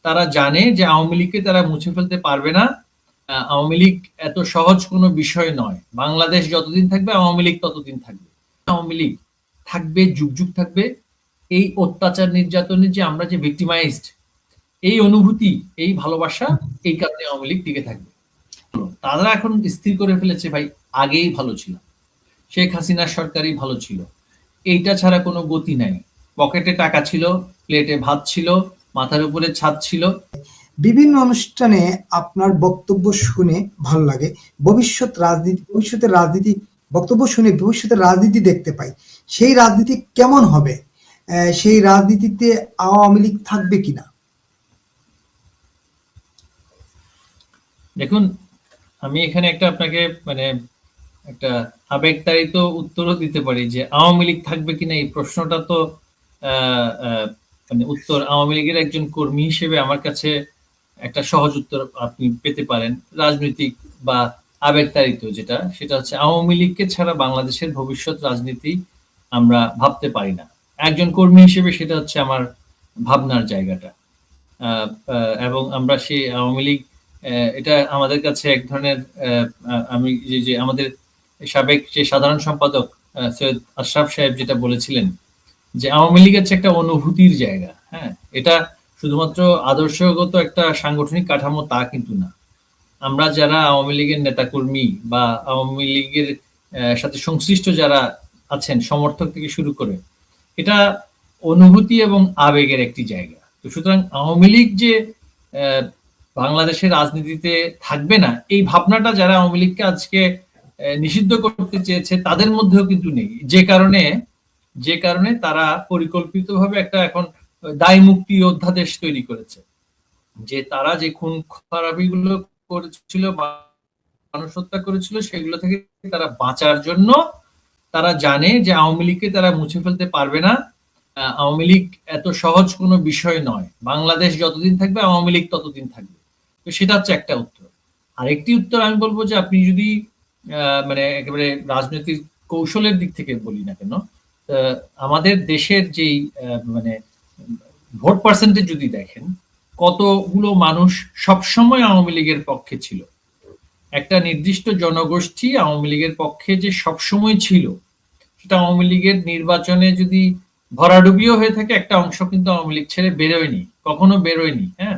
তারা জানে যে আওয়ামী লীগকে তারা মুছে ফেলতে পারবে না। আওয়ামী লীগ এত সহজ কোনো বিষয় নয়। বাংলাদেশ যতদিন থাকবে আওয়ামী লীগ ততদিন থাকবে। আওয়ামী লীগ থাকবে, যুগ যুগ থাকবে। এই অত্যাচার নির্যাতনের যে আমরা যে ভিক্টিমাইজড, এই অনুভূতি, এই ভালোবাসা, এই কারণে আওয়ামী লীগ টিকে থাকবে। তারা এখন স্থির করে ফেলেছে ভাই আগেই ভালো ছিল, শেখ হাসিনার সরকারই ভালো ছিল, এইটা ছাড়া কোনো গতি নাই। পকেটে টাকা ছিল, প্লেটে ভাত ছিল, মাথার উপরে ছাদ ছিল। বিভিন্ন অনুষ্ঠানে আপনার বক্তব্য শুনে ভালো লাগে। ভবিষ্যতের রাজনীতি বক্তব্য শুনে ভবিষ্যতের রাজনীতি দেখতে পাই। সেই রাজনীতি কেমন হবে? সেই রাজনীতিতে আওয়ামী লীগ থাকবে কিনা? দেখুন, আমি এখানে একটা আপনাকে একটা আবেগতাড়িত উত্তরও দিতে পারি যে আওয়ামী লীগ থাকবে কিনা এই প্রশ্নটা তো উত্তর আওয়ামী লীগের একজন কর্মী হিসেবে আমার কাছে একটা সহজ উত্তর আপনি পেতে পারেন। রাজনৈতিক বা আবেগতাড়িত যেটা, সেটা হচ্ছে আওয়ামী লীগকে ছাড়া বাংলাদেশের ভবিষ্যৎ রাজনীতি আমরা ভাবতে পারি না। একজন কর্মী হিসেবে সেটা হচ্ছে আমার ভাবনার জায়গাটা। এবং আমরা সেই আওয়ামী লীগ, এটা আমাদের কাছে এক ধরনের, আমি যে আমাদের সাবেক যে সাধারণ সম্পাদক সৈয়দ আশরাফ সাহেব যেটা বলেছিলেন যে আওয়ামী লীগ হচ্ছে একটা অনুভূতির জায়গা। হ্যাঁ, এটা শুধুমাত্র আদর্শগত একটা সাংগঠনিক কাঠামো তা কিন্তু না। আমরা যারা আওয়ামী লীগের নেতাকর্মী বা আওয়ামী লীগের সাথে সংশ্লিষ্ট যারা আছেন, সমর্থক থেকে শুরু করে, এটা অনুভূতি এবং আবেগের একটি জায়গা। তো সুতরাং আওয়ামী লীগ যে বাংলাদেশের রাজনীতিতে থাকবে না, এই ভাবনাটা যারা আওয়ামী লীগকে আজকে নিষিদ্ধ করতে চেয়েছে তাদের মধ্যেও কিন্তু নেই। যে কারণে তারা পরিকল্পিতভাবে একটা এখন দায় মুক্তি অধ্যাদেশ তৈরি করেছে, যে তারা যে খুন খারাপিগুলো করেছিল, মানুষ হত্যা করেছিল, সেগুলো থেকে তারা বাঁচার জন্য তারা জানে যে আওয়ামী লীগকে তারা মুছে ফেলতে পারবে না। আওয়ামী লীগ এত সহজ কোনো বিষয় নয়। বাংলাদেশ যতদিন থাকবে আওয়ামী লীগ ততদিন থাকবে। তো সেটা হচ্ছে একটা উত্তর। আরেকটি উত্তর আমি বলবো যে আপনি যদি একেবারে রাজনৈতিক কৌশলের দিক থেকে বলি না কেন, আমাদের দেশের যেই ভোট পার্সেন্টেজ যদি দেখেন, কতগুলো মানুষ সবসময় আওয়ামী লীগের পক্ষে ছিল। একটা নির্দিষ্ট জনগোষ্ঠী আওয়ামী লীগের পক্ষে যে সবসময় ছিল, সেটা আওয়ামী লীগের নির্বাচনে যদি ভরাডুবিও হয়ে থাকে, একটা অংশ কিন্তু আওয়ামী লীগ ছেড়ে বেরোয়নি, কখনো বেরোয়নি। হ্যাঁ,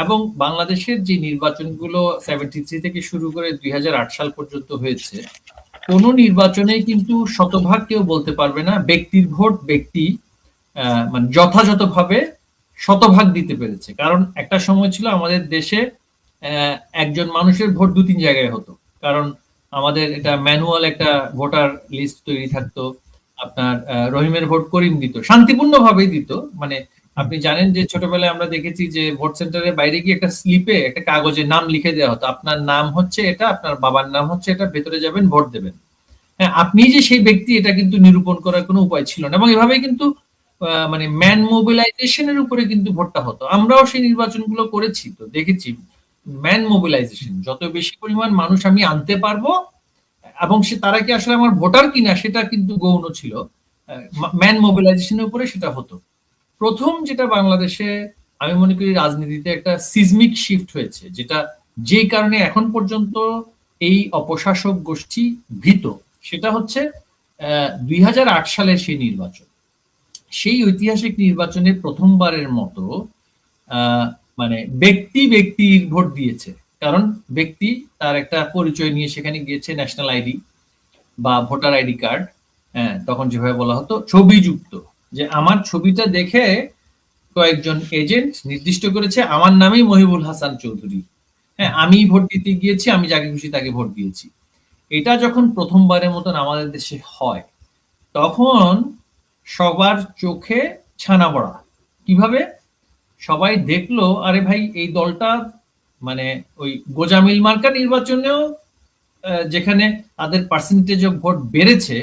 এবং বাংলাদেশের যে নির্বাচনগুলো 73 থেকে শুরু করে 2008 সাল পর্যন্ত হয়েছে, কোন নির্বাচনেই কিন্তু শতভাগ কেউ বলতে পারবে না ব্যক্তির ভোট ব্যক্তি যথাযথভাবে শতভাগ দিতে পেরেছে। কারণ একটা সময় ছিল আমাদের দেশে একজন মানুষের ভোট 2-3 জায়গায় হতো। কারণ আমাদের এটা ম্যানুয়াল একটা ভোটার লিস্ট তৈরি থাকতো। আপনার রহিমের ভোট করিম দিত, শান্তিপূর্ণ ভাবেই দিত। আপনি জানেন যে ছোটবেলায় আমরা দেখেছি যে ভোট সেন্টারের বাইরে গিয়ে একটা স্লিপে একটা কাগজে নাম লিখে দেওয়া হতো, আপনার নাম হচ্ছে এটা, আপনার বাবার নাম হচ্ছে এটা, ভেতরে যাবেন ভোট দেবেন। হ্যাঁ, আপনি যে সেই ব্যক্তি এটা কিন্তু নিরূপণ করার কোনো উপায় ছিল না। এবং এভাবেই কিন্তু ম্যান মোবিলাইজেশনের উপরে কিন্তু ভোটটা হতো। আমরাও সেই নির্বাচনগুলো করেছি, তো দেখেছি ম্যান মোবিলাইজেশন, যত বেশি পরিমাণ মানুষ আমি আনতে পারবো, এবং তারা কি আসলে আমার ভোটার কিনা সেটা কিন্তু গৌণ ছিল। ম্যান মোবিলাইজেশনের উপরে সেটা হতো। প্রথম যেটা বাংলাদেশে আমি মনে করি রাজনীতিতে একটা সিজমিক শিফট হয়েছে, যেটা যেই কারণে এখন পর্যন্ত এই অপশাসক গোষ্ঠী ভীত, সেটা হচ্ছে 2008 সালের সেই নির্বাচন। সেই ঐতিহাসিক নির্বাচনে প্রথমবারের মতো ব্যক্তির ভোট দিয়েছে। কারণ ব্যক্তি তার একটা পরিচয় নিয়ে সেখানে গিয়েছে, ন্যাশনাল আইডি বা ভোটার আইডি কার্ড, তখন যেভাবে বলা হতো ছবিযুক্ত, যে আমার ছবিটা দেখে কয়েকজন এজেন্ট নির্দিষ্ট করেছে আমার নামেই মহিবুল হাসান চৌধুরী, হ্যাঁ আমি ভোট দিতে গিয়েছি, আমি যাকে খুশি তাকে ভোট দিয়েছি। এটা যখন প্রথমবারের মতন আমাদের দেশে হয়, তখন সবার চোখে ছানা পড়া। কিভাবে? সবাই দেখলো, আরে ভাই এই দলটা ওই গোজামিল মার্কা নির্বাচনেও যেখানে তাদের পার্সেন্টেজ অফ ভোট বেড়েছে,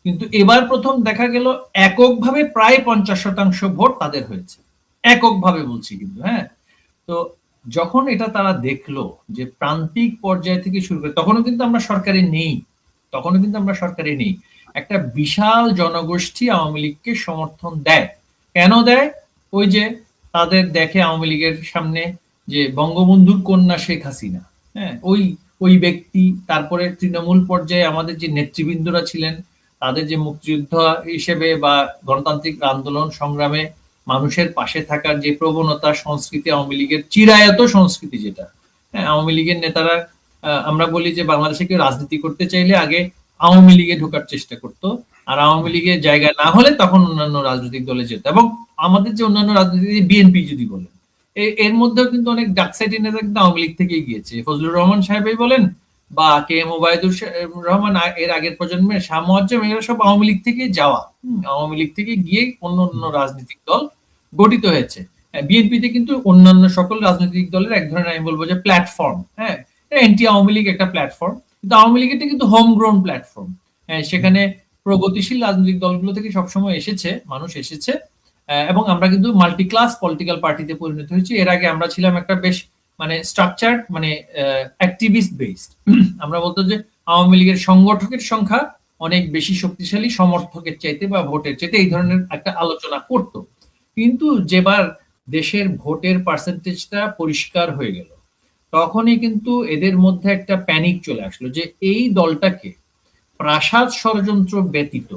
কিন্তু এবার প্রথম দেখা গেল এককভাবে প্রায় 50% ভোট তাদের হয়েছে। এককভাবে বলছি কিন্তু। হ্যাঁ, তো যখন এটা তারা দেখলো যে প্রান্তিক পর্যায় থেকে শুরু করে, তখনও কিন্তু আমরা সরকারে নেই, একটা বিশাল জনগোষ্ঠী আওয়ামী লীগকে সমর্থন দেয়। কেন দেয়? ওই যে তাদের দেখে আওয়ামী লীগের সামনে যে বঙ্গবন্ধুর কন্যা শেখ হাসিনা, হ্যাঁ, ওই ওই ব্যক্তি, তারপরে তৃণমূল পর্যায়ে আমাদের যে নেতৃবৃন্দরা ছিলেন, তাদের যে মুক্তিযোদ্ধা হিসেবে বা গণতান্ত্রিক আন্দোলন সংগ্রামে মানুষের পাশে থাকার যে প্রবণতা, সংস্কৃতি, আওয়ামী লীগের চিরায়ত সংস্কৃতি যেটা, হ্যাঁ, আওয়ামী লীগের নেতারা, আমরা বলি যে বাংলাদেশে কেউ রাজনীতি করতে চাইলে আগে আওয়ামী লীগে ঢোকার চেষ্টা করতো, আর আওয়ামী লীগের জায়গা না হলে তখন অন্যান্য রাজনৈতিক দলে যেত। এবং আমাদের যে অন্যান্য রাজনীতি, বিএনপি যদি বলেন, এর মধ্যেও কিন্তু অনেক ডাকসাইটের নেতা কিন্তু আওয়ামী লীগ থেকেই গিয়েছে। ফজলুর রহমান সাহেবই বলেন বা কে এম ওবায়দুর রহমান, এর আগের প্রজন্মের শাহ মুয়াজ্জেম, এরা সব আওয়ামী লীগ থেকে যাওয়া, আওয়ামী লীগ থেকে গিয়ে অন্য অন্য রাজনৈতিক দল গঠিত হয়েছে। বিএনপিতে কিন্তু অন্যান্য সকল রাজনৈতিক দলের এক ধরনের, আমি বলবো যে প্ল্যাটফর্ম, হ্যাঁ, এনটি আওয়ামী লীগ একটা প্ল্যাটফর্ম, কিন্তু আওয়ামী লীগের কিন্তু হোম গ্রাউন্ড প্ল্যাটফর্ম। সেখানে প্রগতিশীল রাজনৈতিক দলগুলো থেকে সবসময় এসেছে মানুষ, এসেছে, এবং আমরা কিন্তু মাল্টি ক্লাস পলিটিক্যাল পার্টিতে পরিণত হয়েছি। এর আগে আমরা ছিলাম একটা বেশ মানে স্ট্রাকচার্ড, মানে অ্যাক্টিভিস্ট বেসড। আমরা বলতো যে আওয়ামী লীগের সংগঠকের সংখ্যা অনেক বেশি শক্তিশালী সমর্থকের চাইতে বা ভোটের চাইতে, এই ধরনের একটা আলোচনা করতো। কিন্তু যেবার দেশের ভোটের পার্সেন্টেজটা পরিষ্কার হয়ে গেল, তখনই কিন্তু এদের মধ্যে একটা প্যানিক চলে আসলো যে এই দলটাকে প্রাসাদ ষড়যন্ত্র ব্যতীত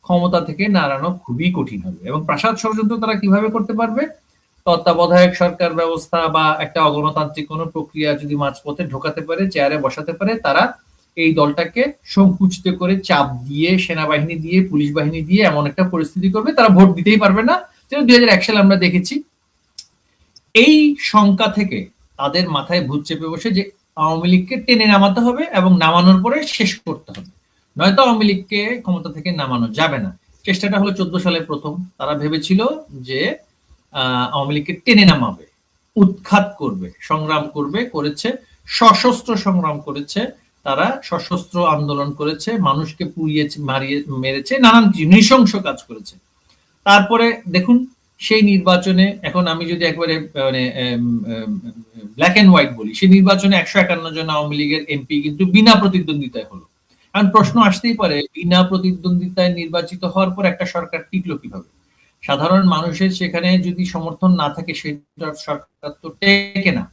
ক্ষমতা থেকে নাড়ানো খুবই কঠিন হবে। এবং প্রাসাদ ষড়যন্ত্র তারা কিভাবে করতে পারবে? তত্ত্বাবধায়ক সরকার ব্যবস্থা বা একটা অগণতান্ত্রিক কোনো প্রক্রিয়া যদি মাঝপথে ঢোকাতে পারে, চেয়ারে বসাতে পারে, তারা এই দলটাকে সংকুচিত করে চাপ দিয়ে, সেনাবাহিনী দিয়ে, পুলিশ বাহিনী দিয়ে এমন একটা পরিস্থিতি করবে তারা ভোট দিতেই পারবে না। যেটা 2001 সালে আমরা দেখেছি। এই শঙ্কা থেকে তাদের মাথায় ভূত চেপে বসে যে আওয়ামী লীগকে টেনে নামাতে হবে এবং নামানোর পরে শেষ করতে হবে, নয়তো আওয়ামী লীগকে ক্ষমতা থেকে নামানো যাবে না। চেষ্টাটা হলো 14 সালে প্রথম। তারা ভেবেছিল যে আওয়ামী লীগকে টেনে নামাবে, উৎখাত করবে, সংগ্রাম করবে, করেছে, সশস্ত্র সংগ্রাম করেছে, তারা সশস্ত্র আন্দোলন করেছে, মানুষকে পুড়িয়ে মারিয়ে মেরেছে, নানান কিছু নৃশংস কাজ করেছে। তারপরে দেখুন সেই নির্বাচনে, এখন আমি যদি একবারে মানে ব্ল্যাক এন্ড হোয়াইট বলি, সেই নির্বাচনে 151 জন আওয়ামী লীগের এমপি কিন্তু বিনা প্রতিদ্বন্দ্বিতায় হলো। কারণ প্রশ্ন আসতেই পারে, বিনা প্রতিদ্বন্দ্বিতায় নির্বাচিত হওয়ার পর একটা সরকার টিকলো কিভাবে? সাধারণ মানুষের সেখানে যদি সমর্থন না থাকে, সেটা সরকার তো টেকে না।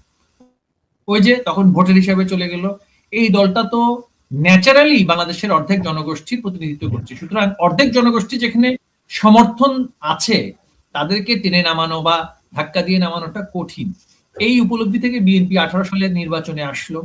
ওই যে তখন ভোটের হিসাবে চলে গেল। এই দলটা তো ন্যাচারালি বাংলাদেশের অর্ধেক জনগোষ্ঠীর প্রতিনিধিত্ব করছে। সুতরাং অর্ধেক জনগোষ্ঠী যেখানে সমর্থন আছে, তাদেরকে টেনে নামানো বা ধাক্কা দিয়ে নামানোটা কঠিন। এই উপলব্ধি থেকে বিএনপি 18 সালের নির্বাচনে আসলো।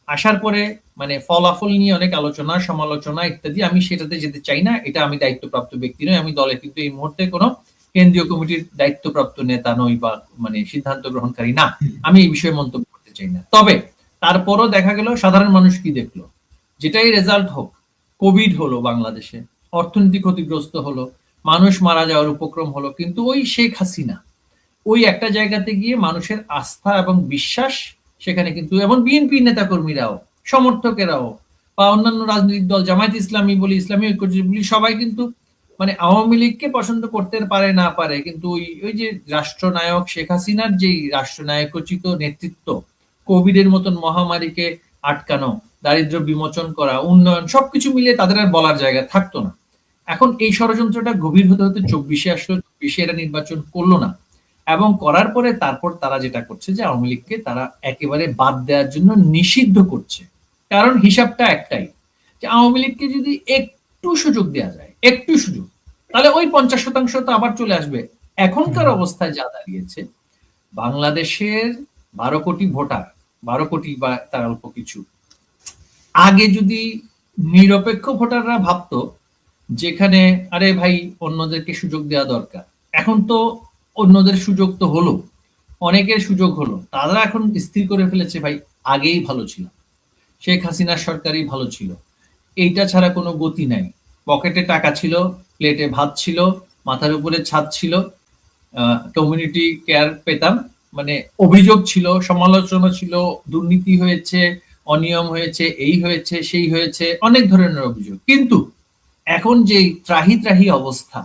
আসার পরে মানে ফলাফল নিয়ে অনেক আলোচনা, সমালোচনা ইত্যাদি, আমি সেটাতে যেতে চাই না। এটা আমি দায়িত্বপ্রাপ্ত ব্যক্তি নই, আমি দলে কিন্তু এই মুহূর্তে কোনো কেন্দ্রীয় কমিটির দায়িত্বপ্রাপ্ত নেতা নই বা মানে সিদ্ধান্ত গ্রহণকারী না। আমি এই বিষয়ে মন্তব্য করতে চাই না। তবে তারপরও দেখা গেল সাধারণ মানুষ কি দেখলো, যেটাই রেজাল্ট হোক, কোভিড হলো বাংলাদেশে, অর্থনীতি ক্ষতিগ্রস্ত হলো, মানুষ মারা যাওয়ার উপক্রম হলো, কিন্তু ওই শেখ হাসিনা ওই একটা জায়গাতে গিয়ে মানুষের আস্থা এবং বিশ্বাস সেখানে কিন্তু, এবং বিএনপি নেতাকর্মীরাও, সমর্থকেরাও বা অন্যান্য রাজনৈতিক দল, জামায়াত ইসলামী বলি, ইসলামী ঐক্যজোট বলি, সবাই কিন্তু মানে আওয়ামী লীগকে পছন্দ করতে পারে না পারে, কিন্তু ওই যে রাষ্ট্রনায়ক শেখ হাসিনার যে রাষ্ট্রনায়কোচিত নেতৃত্ব, কোভিড এর মতন মহামারীকে আটকানো, দারিদ্র বিমোচন করা, উন্নয়ন, সবকিছু মিলিয়ে তাদের আর বলার জায়গা থাকতো না। এখন এই ষড়যন্ত্রটা গভীর হতে হতে 24-এ আসলো। 24-এ এরা নির্বাচন করলো না, এবং করার পরে তারপর তারা যেটা করছে যে আওয়ামী লীগকে তারা একেবারে বাদ দেওয়ার জন্য নিষিদ্ধ করছে। কারণ হিসাবটা একটাই, যে আওয়ামী লীগকে যদি একটু সুযোগ দেওয়া যায়, একটু সুযোগ, তাহলে ওই 50% তো আবার চলে আসবে। এখনকার অবস্থায় যা দাঁড়িয়েছে, বাংলাদেশের 12 কোটি ভোটার, 12 কোটি বা তার অল্প কিছু, আগে যদি নিরপেক্ষ ভোটাররা ভাবতো যেখানে আরে ভাই অন্যদেরকে সুযোগ দেওয়া দরকার, এখন তো অন্যদের সুযোগ তো হলো, অনেকের সুযোগ হলো, তারা এখন স্থির করে ফেলেছে ভাই আগেই ভালো ছিল, শেখ হাসিনার সরকারই ভালো ছিল, এইটা ছাড়া কোনো গতি নাই। পকেটে টাকা ছিল, প্লেটে ভাত ছিল, মাথার উপরে ছাদ ছিল, কমিউনিটি কেয়ার পেতাম, মানে অভিযোগ ছিল, সমালোচনা ছিল, দুর্নীতি হয়েছে, অনিয়ম হয়েছে, এই হয়েছে, সেই হয়েছে, অনেক ধরনের অভিযোগ। কিন্তু এখন যে ত্রাহি ত্রাহি অবস্থা,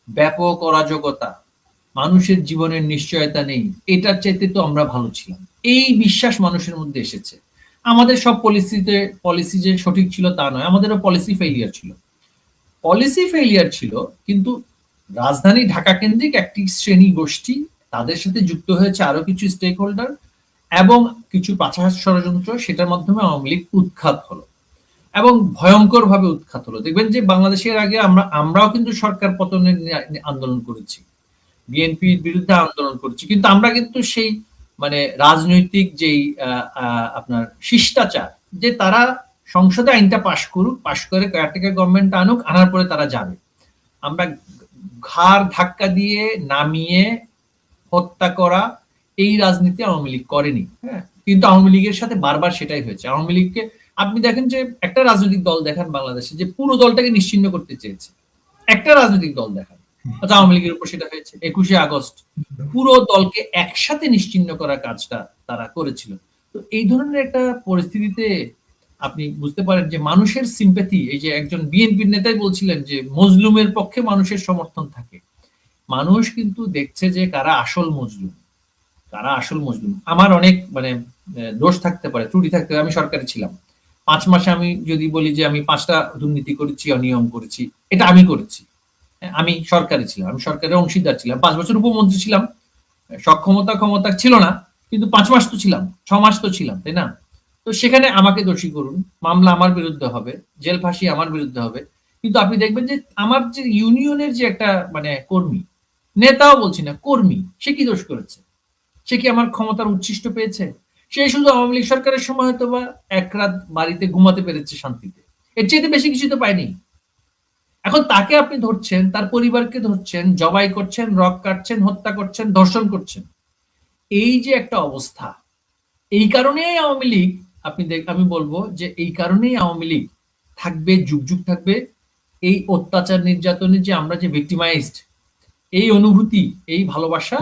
ব্যাপক অরাজকতা, মানুষের জীবনের নিশ্চয়তা নেই, এটার চাইতে তো আমরা ভালো ছিলাম, এই বিশ্বাস মানুষের মধ্যে এসেছে। আমাদের সব পলিসি যে সঠিক ছিল তা নয়, আমাদেরও পলিসি ফেইলিয়ার ছিল। পলিসি ফেইলিয়ার ছিল, কিন্তু রাজধানী ঢাকা কেন্দ্রিক একটি শ্রেণী গোষ্ঠী তাদের সাথে যুক্ত হয়েছে আরো কিছু স্টেক হোল্ডার এবং কিছু পাছাড় ষড়যন্ত্র, সেটার মাধ্যমে আওয়ামী লীগ উৎখাত হলো এবং ভয়ঙ্কর ভাবে উৎখাত হলো। দেখবেন যে বাংলাদেশের আগে আমরাও কিন্তু সরকার পতনের আন্দোলন করেছি, বিএনপির বিরুদ্ধে আন্দোলন করছি, কিন্তু আমরা কিন্তু সেই মানে রাজনৈতিক যেই আপনার শিষ্টাচার, যে তারা সংসদে আইনটা পাশ করুক, পাশ করে কেয়ারটেকার গভর্নমেন্ট আনুক, আনার পরে তারা যাবে, আমরা ঘাড় ধাক্কা দিয়ে নামিয়ে হত্যা করা এই রাজনীতি আওয়ামী লীগ করেনি। হ্যাঁ, কিন্তু আওয়ামী লীগের সাথে বারবার সেটাই হয়েছে। আওয়ামী লীগকে আপনি দেখেন যে একটা রাজনৈতিক দল দেখান বাংলাদেশে যে পুরো দলটাকে নিশ্চিহ্ন করতে চেয়েছে, একটা রাজনৈতিক দল দেখান। আচ্ছা, আওয়ামী লীগের উপর সেটা হয়েছে 21শে আগস্ট, পুরো দলকে একসাথে নিশ্চিহ্ন করার কাজটা তারা করেছিল। তো এই ধরনের একটা পরিস্থিতিতে আপনি বুঝতে পারেন যে মানুষের সিম্প্যাথি, এই যে একজন বিএনপির নেতাই বলছিলেন যে মজলুমের পক্ষে মানুষের সমর্থন থাকে, মানুষ কিন্তু দেখছে যে কারা আসল মজলুম, কারা আসল মজলুম। আমার অনেক মানে দোষ থাকতে পারে, ত্রুটি থাকতে পারে, আমি সরকারে ছিলাম 5 মাসে, আমি যদি বলি যে আমি 5টা দুর্নীতি করেছি, অনিয়ম করেছি, এটা আমি করেছি। আমি সরকারে ছিলাম, আমি সরকারের অংশীদার ছিলাম, 5 বছর উপমন্ত্রী ছিলাম, ক্ষমতা ছিল না, কিন্তু 5 মাস তো ছিলাম, 6 মাস তো ছিলাম, তাই না? তো সেখানে আমাকে দোষী করুন, মামলা আমার বিরুদ্ধে হবে, জেল ফাঁসি আমার বিরুদ্ধে হবে, কিন্তু আপনি দেখবেন যে আমার যে ইউনিয়নের যে একটা মানে কর্মী, নেতাও বলছি না, কর্মী, সে কি দোষ করেছে? সে কি আমার ক্ষমতার উচ্ছিষ্ট পেয়েছে? সে শুধু আওয়ামী লীগ সরকারের সময় হয়তো বা এক রাত বাড়িতে ঘুমাতে পেরেছে শান্তিতে, এর চাইতে বেশি কিছু তো পায়নি। এখন তাকে আপনি ধরছেন, তার পরিবারকে ধরছেন, জবাই করছেন, রক কাটছেন, হত্যা করছেন, ধর্ষণ করছেন। এই যে একটা অবস্থা, এই কারণেই আওয়ামী লীগ, আমি বলবো যে এই কারণেই আওয়ামী লীগ থাকবে, যুগ যুগ থাকবে। এই অত্যাচার নির্যাতনের যে আমরা যে ভিক্টিমাইজড, এই অনুভূতি, এই ভালোবাসা